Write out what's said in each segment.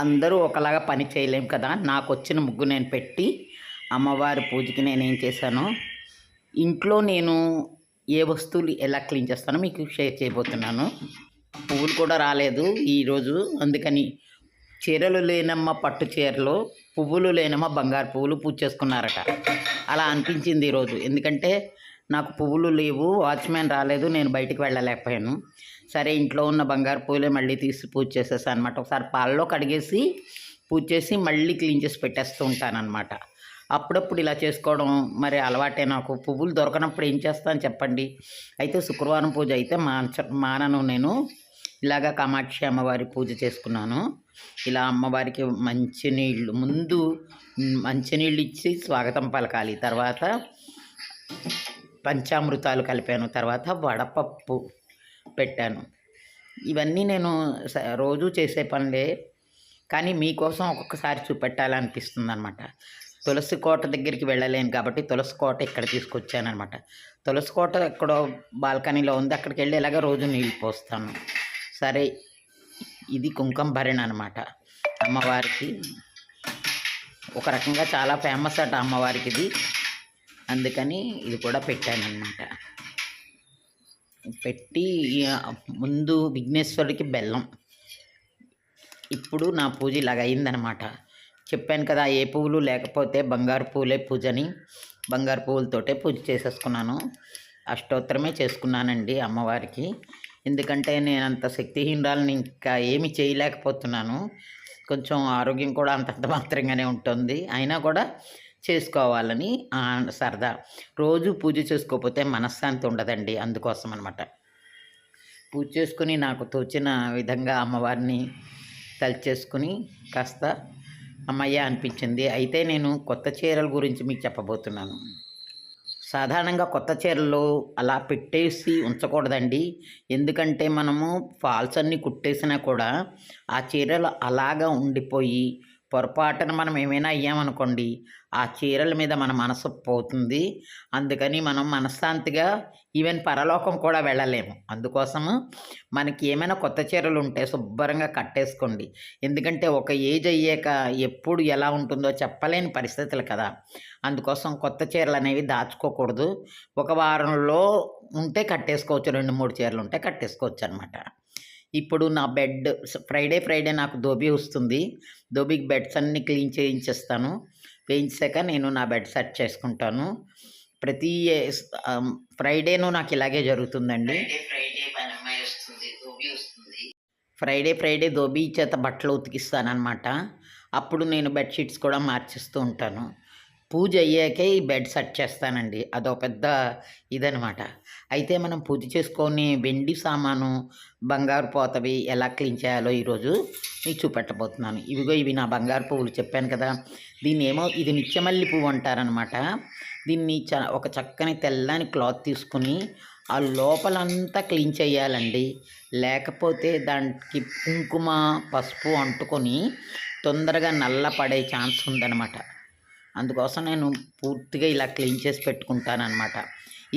అందరూ ఒకలాగా పని చేయలేం కదా! నాకొచ్చిన ముగ్గు నేను పెట్టి, అమ్మవారి పూజకి నేనేం చేశానో, ఇంట్లో నేను ఏ వస్తువులు ఎలా క్లీన్ చేస్తానో మీకు షేర్ చేయబోతున్నాను. పువ్వులు కూడా రాలేదు ఈరోజు. అందుకని చీరలు లేనమ్మ పట్టు చీరలు, పువ్వులు లేనమ్మ బంగారు పువ్వులు పూజ చేసుకున్నారట. అలా అనిపించింది ఈరోజు. ఎందుకంటే నాకు పువ్వులు లేవు, వాచ్‌మ్యాన్ రాలేదు, నేను బయటికి వెళ్ళలేకపోయాను. సరే ఇంట్లో ఉన్న బంగారు పువ్వులే మళ్ళీ తీసి పూజ చేసేసాను అనమాట. ఒకసారి పాలలో కడిగేసి పూజ చేసి మళ్ళీ క్లీన్ చేసి పెట్టేస్తూ ఉంటాననమాట. అప్పుడప్పుడు ఇలా చేసుకోవడం మరి అలవాటే నాకు. పువ్వులు దొరకనప్పుడు ఏం చేస్తాను చెప్పండి. అయితే శుక్రవారం పూజ అయితే మానను నేను. ఇలాగ కామాక్షి అమ్మవారి పూజ చేసుకున్నాను. ఇలా అమ్మవారికి మంచినీళ్ళు ముందు మంచినీళ్ళు ఇచ్చి స్వాగతం పలకాలి. తర్వాత పంచామృతాలు కలిపాను. తర్వాత వడపప్పు పెట్టాను. ఇవన్నీ నేను రోజు చేసే పనులే. కానీ మీకోసం ఒక్కొక్కసారి చూపెట్టాలనిపిస్తుందనమాట. తులసి కోట దగ్గరికి వెళ్ళలేను కాబట్టి తులసి కోట ఇక్కడ తీసుకొచ్చాననమాట. తులసి కోట ఎక్కడో బాల్కనీలో ఉంది. అక్కడికి వెళ్ళి ఇలాగ రోజు నీళ్ళు పోస్తాను. సరే ఇది కుంకుమ భరణ అనమాట. అమ్మవారికి ఒక రకంగా చాలా ఫేమస్ అట అమ్మవారికి ఇది. అందుకని ఇది కూడా పెట్టానన్నమాట. పెట్టి ముందు విఘ్నేశ్వరుడికి బెల్లం. ఇప్పుడు నా పూజ ఇలాగ అయిందనమాట. చెప్పాను కదా, ఏ పువ్వులు లేకపోతే బంగారు పువ్వులే పూజని. బంగారు పువ్వులతోటే పూజ చేసేసుకున్నాను. అష్టోత్తరమే చేసుకున్నానండి అమ్మవారికి. ఎందుకంటే నేను అంత శక్తిహీనురాలని ఇంకా ఏమి చేయలేకపోతున్నాను. కొంచెం ఆరోగ్యం కూడా అంతంత మాత్రంగానే ఉంటుంది. అయినా కూడా చేసుకోవాలని సరదా. రోజు పూజ చేసుకోకపోతే మనశ్శాంతి ఉండదండి. అందుకోసం అనమాట. పూజ చేసుకుని నాకు తోచిన విధంగా అమ్మవారిని తలిచేసుకుని కాస్త అమ్మయ్య అనిపించింది. అయితే నేను కొత్త చీరల గురించి మీకు చెప్పబోతున్నాను. సాధారణంగా కొత్త చీరలు అలా పెట్టేసి ఉంచకూడదండి. ఎందుకంటే మనము ఫాల్స్ అన్నీ కుట్టేసినా కూడా ఆ చీరలు అలాగా ఉండిపోయి పొరపాటున మనం ఏమైనా అయ్యామనుకోండి, ఆ చీరల మీద మన మనసు పోతుంది. అందుకని మనం మనశ్శాంతిగా ఈవెన్ పరలోకం కూడా వెళ్ళలేము. అందుకోసము మనకి ఏమైనా కొత్త చీరలు ఉంటే శుభ్రంగా కట్టేసుకోండి. ఎందుకంటే ఒక ఏజ్ అయ్యాక ఎప్పుడు ఎలా ఉంటుందో చెప్పలేని పరిస్థితులు కదా. అందుకోసం కొత్త చీరలు అనేవి దాచుకోకూడదు. ఒక వారంలో ఉంటే కట్టేసుకోవచ్చు. 2, 3 చీరలు ఉంటే కట్టేసుకోవచ్చు అనమాట. ఇప్పుడు నా బెడ్ ఫ్రైడే నాకు దోబీ వస్తుంది. దోబీకి బెడ్స్ అన్నీ క్లీన్ చేయించేస్తాను. వేయించాక నేను నా బెడ్ సెట్ చేసుకుంటాను. ప్రతి ఫ్రైడేను నాకు ఇలాగే జరుగుతుందండి. ఫ్రైడే దోబీ చేత బట్టలు ఉతికిస్తానమాట. అప్పుడు నేను బెడ్షీట్స్ కూడా మార్చిస్తూ ఉంటాను. పూజ అయ్యాకే ఈ బెడ్ సెట్ చేస్తానండి. అదో పెద్ద ఇదనమాట. అయితే మనం పూజ చేసుకొని వెండి సామాను, బంగారు పోతవి ఎలా క్లీన్ చేయాలో ఈరోజు మీకు చూపెట్టబోతున్నాను. ఇవి నా బంగారు పువ్వులు చెప్పాను కదా. ఇది నిత్యమల్లి పువ్వు అంటారనమాట. దీన్ని ఒక చక్కని తెల్లని క్లాత్ తీసుకుని ఆ లోపలంతా క్లీన్ చేయాలండి. లేకపోతే దానికి కుంకుమ, పసుపు అంటుకొని తొందరగా నల్ల పడే ఛాన్స్ ఉందన్నమాట. అందుకోసం నేను పూర్తిగా ఇలా క్లీన్ చేసి పెట్టుకుంటానమాట.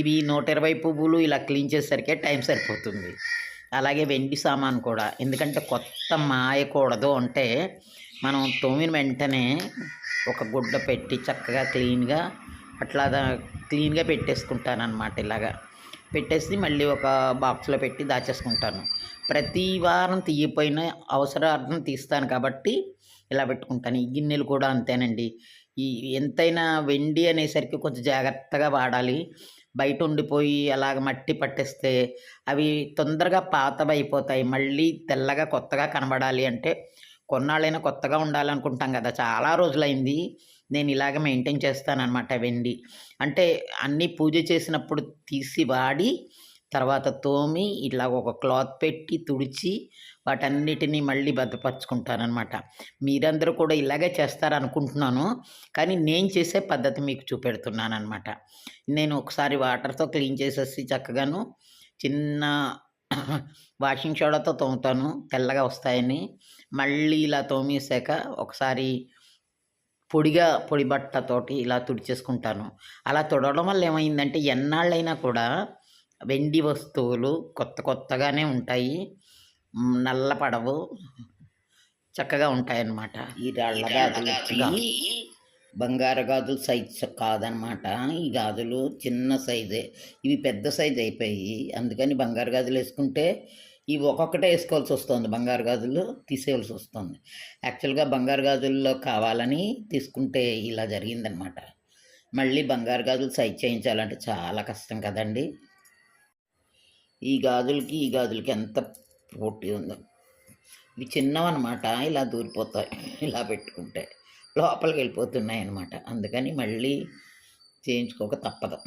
ఇవి 120 పువ్వులు ఇలా క్లీన్ చేసేసరికే టైం సరిపోతుంది. అలాగే వెండి సామాను కూడా. ఎందుకంటే కొత్త మాయకూడదు అంటే మనం తోమిన వెంటనే ఒక గుడ్డ పెట్టి చక్కగా క్లీన్గా క్లీన్గా పెట్టేసుకుంటానమాట. ఇలాగా పెట్టేసి మళ్ళీ ఒక బాక్స్లో పెట్టి దాచేసుకుంటాను. ప్రతి వారం తీయపోయిన అవసరార్థం తీస్తాను కాబట్టి ఇలా పెట్టుకుంటాను. ఈ గిన్నెలు కూడా అంతేనండి. ఎంతైనా వెండి అనేసరికి కొంచెం జాగ్రత్తగా వాడాలి. బయట ఉండిపోయి అలాగ మట్టి పట్టేస్తే అవి తొందరగా పాతవైపోతాయి. మళ్ళీ తెల్లగా కొత్తగా కనబడాలి అంటే కొన్నాళ్ళైనా కొత్తగా ఉండాలనుకుంటాం కదా. చాలా రోజులైంది నేను ఇలాగ మెయింటైన్ చేస్తానన్నమాట వెండి. అంటే అన్నీ పూజ చేసినప్పుడు తీసి వాడి తర్వాత తోమి ఇలా ఒక క్లాత్ పెట్టి తుడిచి వాటన్నిటినీ మళ్ళీ భద్రపరుచుకుంటానమాట. మీరందరూ కూడా ఇలాగే చేస్తారనుకుంటున్నాను. కానీ నేను చేసే పద్ధతి మీకు చూపెడుతున్నానమాట. నేను ఒకసారి వాటర్తో క్లీన్ చేసేసి చక్కగాను చిన్న వాషింగ్ సోడాతో తోముతాను తెల్లగా వస్తాయని. మళ్ళీ ఇలా తోమేసాక ఒకసారి పొడి బట్టతోటి ఇలా తుడిచేసుకుంటాను. అలా తుడవడం వల్ల ఏమైందంటే ఎన్నాళ్ళైనా కూడా వెండి వస్తువులు కొత్తగానే ఉంటాయి. నల్లపడవు. చక్కగా ఉంటాయన్నమాట. ఈ రాళ్ళ గాజులకి బంగారు గాజులు సైజ్ కాదనమాట. ఈ గాజులు చిన్న సైజే. ఇవి పెద్ద సైజ్ అయిపోయి అందుకని బంగారు గాజులు వేసుకుంటే ఇవి ఒక్కొక్కటే వేసుకోవాల్సి వస్తుంది. బంగారు గాజులు తీసేయాల్సి వస్తుంది. యాక్చువల్గా బంగారు గాజుల్లో కావాలని తీసుకుంటే ఇలా జరిగిందనమాట. మళ్ళీ బంగారు గాజులు సైజ్ చేయించాలంటే చాలా కష్టం కదండి. ఈ గాజులకి ఈ గాజులకి ఎంత పోటీ ఉందో. ఇవి చిన్నవన్నమాట, ఇలా దూరిపోతాయి ఇలా పెట్టుకుంటే లోపలికి వెళ్ళిపోతున్నాయి అన్నమాట. అందుకని మళ్ళీ చేయించుకోక తప్పదు.